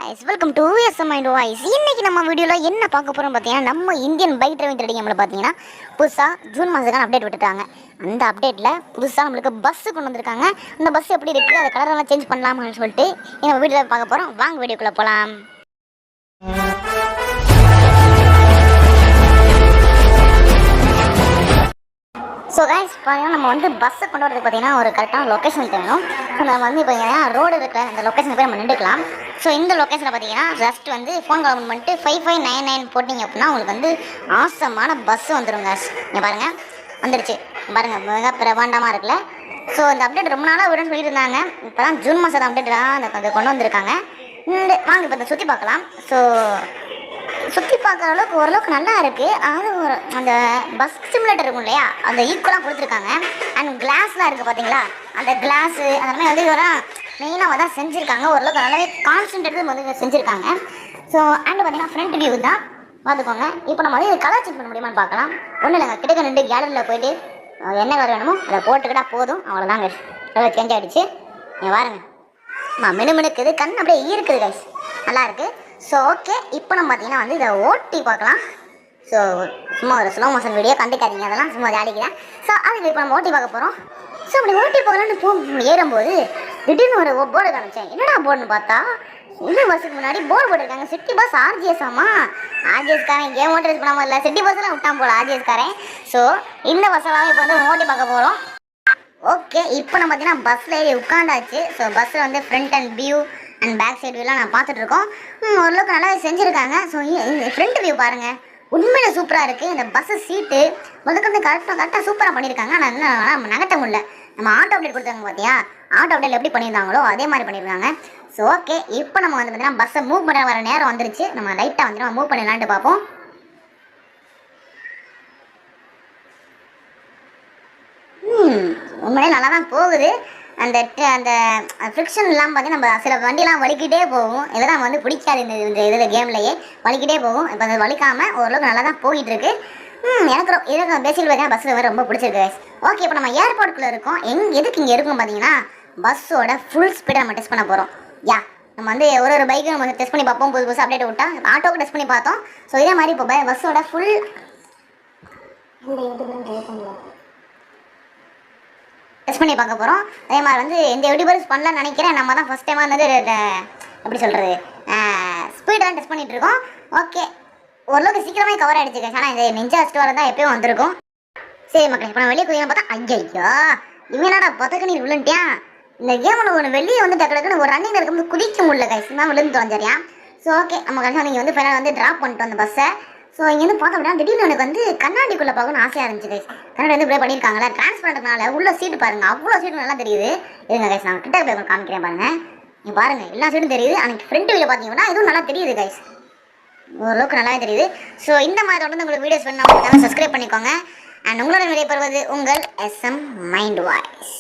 guys, welcome to SM Mind Voice. இன்னைக்கு நம்ம வீடியோல என்ன பார்க்க போறோம் பார்த்தீங்கன்னா நம்ம இந்தியன் பைக் டிரைவிங் ட்ரெடிங் கேம்ல பார்த்தீங்கன்னா புதுசா ஜூன் மாசத்துக்கான அப்டேட் விட்டுட்டாங்க. அந்த அப்டேட்ல புதுசா நம்மளுக்கு பஸ் கொண்டு வந்திருக்காங்க. அந்த பஸ் எப்படி இருக்கு, அந்த கலர் எல்லாம் சேஞ்ச் பண்ணலாமான்னு சொல்லிட்டு இந்த வீடியோல பார்க்க போறோம். வாங்க வீடியோக்குள்ள போலாம். ஸோ கைஸ் பார்த்தீங்கன்னா நம்ம வந்து பஸ்ஸை கொண்டு வரதுக்கு பார்த்தீங்கன்னா ஒரு கரெக்டான லொக்கேஷன் வேணும். நம்ம வந்து இப்போ ரோடு இருக்கிற அந்த லொக்கேஷன் போய் நம்ம நின்றுக்கலாம். ஸோ இந்த லொக்கேஷனில் பார்த்தீங்கன்னா ஜஸ்ட் வந்து ஃபோன் கால் பண்ணிட்டு 5599 போட்டிங்க அப்படின்னா உங்களுக்கு வந்து ஆசமான பஸ் வந்துடுங்க. இங்கே பாருங்கள் வந்துடுச்சு பாருங்கள், மிக பிரபாண்டமாக இருக்குல்ல. ஸோ இந்த அப்டேட் ரொம்ப நாளாக விடுன்னு சொல்லியிருந்தாங்க. இப்போ தான் ஜூன் மாதம் அப்டேட் தான் அதை கொண்டு வந்திருக்காங்க. வாங்க இப்போ இதை சுற்றி பார்க்கலாம். ஸோ சுற்றி பார்க்குற அளவுக்கு ஓரளவுக்கு நல்லா இருக்குது. அதாவது ஒரு அந்த பஸ் சிமுலேட்டர் இருக்கும் இல்லையா, அந்த ஈக்குவலாக கொடுத்துருக்காங்க. அண்ட் கிளாஸ்லாம் இருக்குது பார்த்தீங்களா, அந்த கிளாஸு அந்த மாதிரி வந்து இதெல்லாம் மெயினாக தான் செஞ்சுருக்காங்க. ஓரளவுக்கு நல்லாவே கான்சன்ட்ரேட் வந்து செஞ்சுருக்காங்க. ஸோ அண்ட் பார்த்தீங்கன்னா ஃப்ரண்ட் வியூ தான் பார்த்துக்கோங்க. இப்போ நம்ம வந்து கலர் சேஞ்ச் பண்ண முடியுமான்னு பார்க்கலாம். ஒன்றும் இல்லைங்க, கிட்டக்க நின்று கேலரியில் போயிட்டு என்ன கலர் வேணுமோ அதை போட்டுக்கிட்டா போதும், அவ்வளோதாங்க. கலர் சேஞ்ச் ஆகிடுச்சு. நீங்கள் பாருங்கள், மினுமினுக்குது, கண் அப்படியே இருக்குது கைஸ், நல்லா இருக்குது. ஸோ ஓகே, இப்போ நம்ம பார்த்தீங்கன்னா வந்து இதை ஓட்டி பார்க்கலாம். ஸோ சும்மா ஒரு ஸ்லோ மோஷன் வீடியோ கண்டுக்காதீங்க, அதெல்லாம் சும்மா ஜாலிக்கிறேன். ஸோ அதுக்கு இப்போ நம்ம ஓட்டி பார்க்க போகிறோம். ஸோ அப்படி ஓட்டி பார்க்கலான்னு ஏறும்போது திடீர்னு ஒரு போர்டு காமிச்சேன். என்னடா போர்டுன்னு பார்த்தா இன்னும் பஸ்ஸுக்கு முன்னாடி போர்டு போட்டிருக்காங்க, சிட்டி பஸ் RGS. ஆமாம், RGSகாரன் கேம் ஓட்டு பண்ணாமல் இல்லை, சிட்டி பஸ்ஸெல்லாம் விட்டான் போல் RGSகாரன். ஸோ இந்த பஸ்ஸெல்லாம் இப்போ வந்து ஓட்டி பார்க்க போகிறோம். ஓகே, இப்போ நம்ம பார்த்தீங்கன்னா பஸ்ஸில் ஏறி உட்காண்டாச்சு. ஸோ பஸ்ஸில் வந்து front and view and back side வியூலாம் நான் பார்த்துட்ருக்கோம். ஓரளவுக்கு நல்லாவே செஞ்சுருக்காங்க. ஸோ ஃப்ரண்ட் வியூ பாருங்கள், உண்மையில சூப்பராக இருக்குது. இந்த பஸ்ஸு சீட்டு முதல்ல கரெக்டாக சூப்பராக பண்ணியிருக்காங்க. ஆனால் இன்னும் நகட்ட முடியல. நம்ம ஆட்டோ அப்டேட் கொடுத்தாங்க பார்த்தியா, ஆட்டோ அப்டேட் எப்படி பண்ணியிருந்தாங்களோ அதே மாதிரி பண்ணியிருக்காங்க. ஸோ ஓகே, இப்போ நம்ம வந்து பார்த்தீங்கன்னா பஸ்ஸை மூவ் பண்ண வர நேரம் வந்துருச்சு. நம்ம லைட்டாக வந்து நம்ம மூவ் பண்ணிடலான்ட்டு பார்ப்போம். உண்மையிலே நல்லா தான் போகுது. அந்த ஃப்ரிக்ஷன் இல்லாமல் பார்த்து நம்ம சில வண்டிலாம் வலிக்கிட்டே போகும். இதெல்லாம் வந்து பிடிக்காது இந்த இதில் கேம்லேயே வலிக்கிட்டே போகும். இப்போ அது வலிக்காமல் ஓரளவுக்கு நல்லா தான் போயிட்டு இருக்கு. எனக்கு பேசிக்கல் பார்த்தீங்கன்னா பஸ்ஸில் ரொம்ப பிடிச்சிருக்கு. ஓகே, இப்போ நம்ம ஏர்போர்ட்டுக்குள்ளே இருக்கோம். எதுக்கு இங்கே இருக்கும் பார்த்தீங்கன்னா பஸ்ஸோட ஃபுல் ஸ்பீடை நம்ம டெஸ்ட் பண்ண போகிறோம். நம்ம வந்து ஒரு பைக்கு நம்ம டெஸ்ட் பண்ணி பார்ப்போம். புதுசு அப்டேட் விட்டா ஆட்டோவுக்கு டெஸ்ட் பண்ணி பார்த்தோம். ஸோ இதே மாதிரி இப்போ பஸ்ஸோட ஃபுல் டெஸ்ட் பண்ணி பார்க்க போகிறோம். அதே மாதிரி வந்து எந்த யூடியூபர்ஸ் பண்ணலான்னு நினைக்கிறேன். நம்ம தான் ஃபஸ்ட் டைமாக வந்து எப்படி சொல்கிறது ஸ்பீட் தான் டெஸ்ட் பண்ணிகிட்டு இருக்கோம். ஓகே, ஓரளவுக்கு சீக்கிரமே கவர் ஆகிடுச்சு. ஆனால் இந்த நிஞ்சா ஸ்டோர் தான் எப்பயும் வந்திருக்கும். சரி மக்களே, இப்போ நான் வெளியே குதிக்க பார்த்தா ஐயோ இவனடா பதக்க நீர் விழுந்துட்டியா. இந்த கேமில் ஒன்று வெளியே வந்து டக்குன்னு ஒரு ரன்னிங் இருக்கும்போது குதிக்க முடியல கைஸ், தான் விழுந்து தொலைஞ்சிரியா. ஸோ ஓகே, நம்ம கடைசி நீங்கள் வந்து ஃபைனல் வந்து ட்ராப் பண்ணிட்டோம் அந்த பஸ்ஸை. ஸோ இங்கேருந்து பார்த்தோம் அப்படின்னா திடீர்னு எனக்கு வந்து கண்ணாடிக்குள்ளே பார்க்கணும்னு ஆசையாக இருந்துச்சு கைஸ். கண்ணாடி வந்து ப்ளே பண்ணியிருக்காங்களா டிரான்ஸ்பரண்ட்னால உள்ள சீட்டு பாருங்கள், அவ்வளோ சீட்டு நல்லா தெரியுது. இருங்க கைஸ், நான் கிட்ட போய் காமிக்கிறேன் பாருங்கள். நீங்கள் பாருங்கள், எல்லா சீட்டும் தெரியுது. அன்றைக்கி ஃப்ரண்ட் வியூவில் பார்த்தீங்கன்னா இதுவும் நல்லா தெரியுது கைஸ், ஓரளவுக்கு நல்லாவே தெரியுது. ஸோ இந்த மாதிரி தொடர்ந்து உங்களுக்கு வீடியோஸ் வேணும், சப்ஸ்கிரைப் பண்ணிக்கோங்க. அண்ட் உங்களோட நிறைய பெறுவது உங்கள் SM Mind Voice.